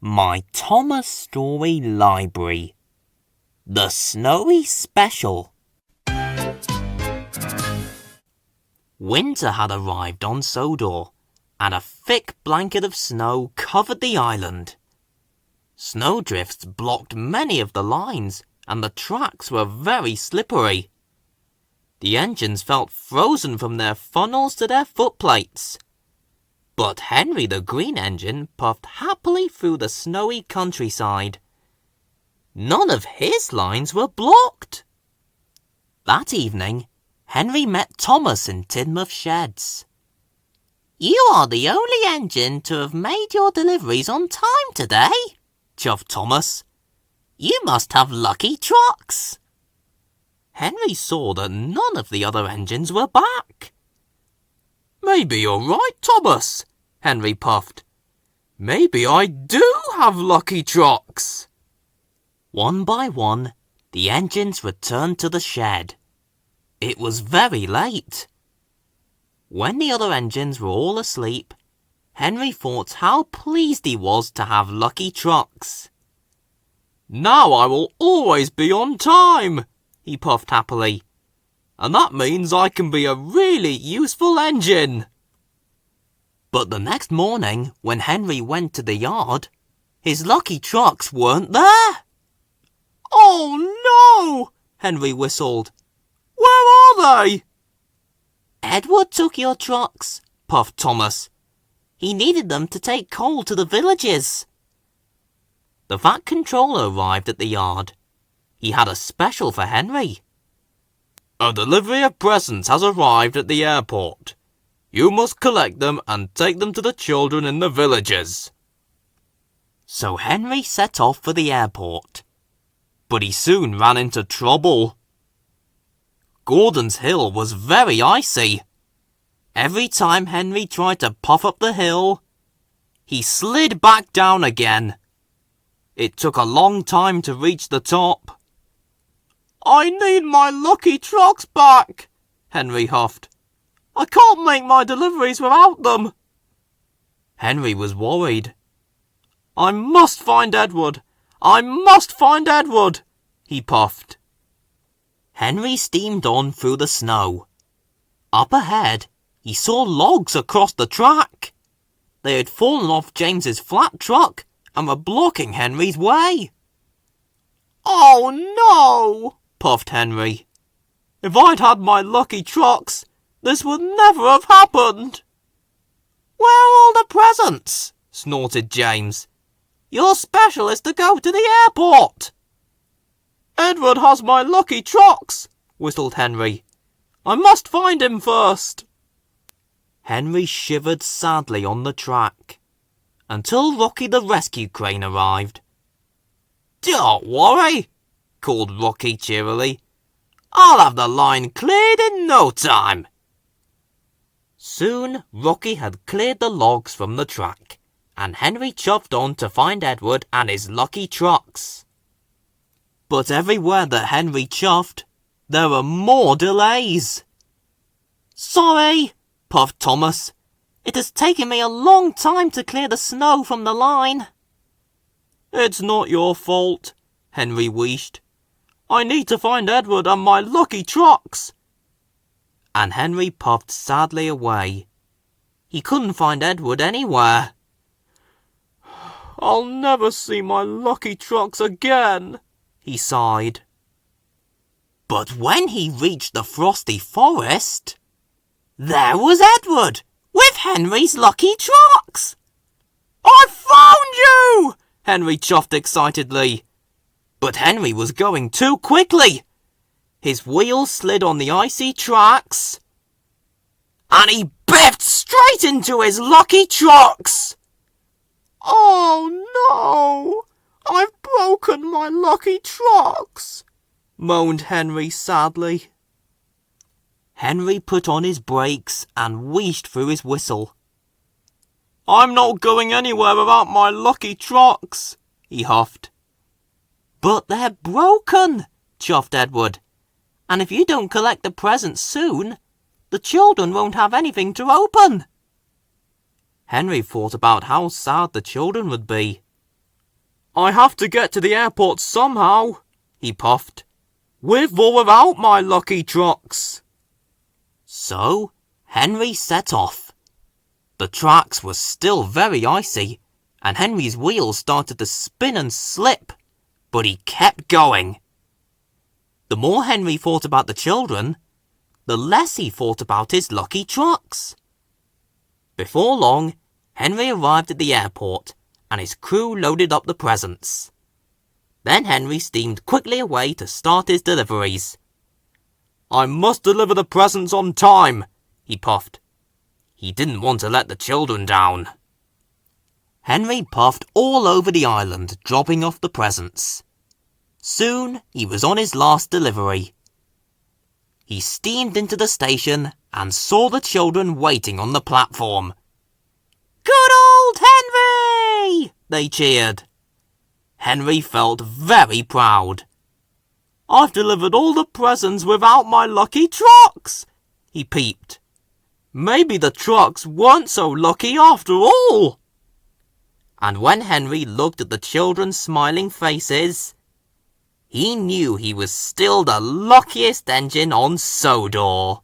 My Thomas Story Library. The Snowy Special. Winter had arrived on Sodor, and a thick blanket of snow covered the island. Snowdrifts blocked many of the lines, and the tracks were very slippery. The engines felt frozen from their funnels to their footplates. But Henry the Green Engine puffed happily through the snowy countryside. None of his lines were blocked. That evening, Henry met Thomas in Tidmouth Sheds. "You are the only engine to have made your deliveries on time today," chuffed Thomas. "You must have lucky trucks." Henry saw that none of the other engines were back. "Maybe you're right, Thomas," Henry puffed. "Maybe I do have lucky trucks." One by one, the engines returned to the shed. It was very late. When the other engines were all asleep, Henry thought how pleased he was to have lucky trucks. "Now I will always be on time," he puffed happily. "And that means I can be a really useful engine." But the next morning, when Henry went to the yard, his lucky trucks weren't there. "Oh no!" Henry whistled. "Where are they?" "Edward took your trucks," puffed Thomas. "He needed them to take coal to the villages." The Vat Controller arrived at the yard. He had a special for Henry. "A delivery of presents has arrived at the airport. You must collect them and take them to the children in the villages." So Henry set off for the airport. But he soon ran into trouble. Gordon's Hill was very icy. Every time Henry tried to puff up the hill, he slid back down again. It took a long time to reach the top. "I need my lucky trucks back," Henry huffed. "I can't make my deliveries without them." Henry was worried. "I must find Edward! I must find Edward!" he puffed. Henry steamed on through the snow. Up ahead, he saw logs across the track. They had fallen off James's flat truck and were blocking Henry's way. "Oh no!" puffed Henry. "If I'd had my lucky trucks, this would never have happened." "Where are all the presents?" snorted James. "Your special is to go to the airport." "Edward has my lucky trucks," whistled Henry. "I must find him first." Henry shivered sadly on the track, until Rocky the rescue crane arrived. "Don't worry," called Rocky cheerily. "I'll have the line cleared in no time." Soon Rocky had cleared the logs from the track, and Henry chuffed on to find Edward and his lucky trucks. But everywhere that Henry chuffed, there were more delays. "Sorry," puffed Thomas. "It has taken me a long time to clear the snow from the line." "It's not your fault," Henry wheezed. "I need to find Edward and my lucky trucks." And Henry puffed sadly away. He couldn't find Edward anywhere. "I'll never see my lucky trucks again," he sighed. But when he reached the frosty forest, there was Edward with Henry's lucky trucks. "I found you!" Henry chuffed excitedly. But Henry was going too quickly. His wheels slid on the icy tracks, and he biffed straight into his lucky trucks. "Oh no! I've broken my lucky trucks," moaned Henry sadly. Henry put on his brakes and wheezed through his whistle. "I'm not going anywhere without my lucky trucks," he huffed. "But they're broken," chuffed Edward. "And if you don't collect the presents soon, the children won't have anything to open." Henry thought about how sad the children would be. I have to get to the airport somehow, he puffed, with or without my lucky trucks. So Henry set off. The tracks were still very icy, and Henry's wheels started to spin and slip, but he kept going. The more Henry thought about the children, the less he thought about his lucky trucks. Before long, Henry arrived at the airport, and his crew loaded up the presents. Then Henry steamed quickly away to start his deliveries. I must deliver the presents on time, he puffed. He didn't want to let the children down. Henry puffed all over the island, dropping off the presents. Soon he was on his last delivery. He steamed into the station and saw the children waiting on the platform. Good old Henry! They cheered. Henry felt very proud. I've delivered all the presents without my lucky trucks, he peeped. Maybe the trucks weren't so lucky after all. And when Henry looked at the children's smiling faces, he knew he was still the luckiest engine on Sodor.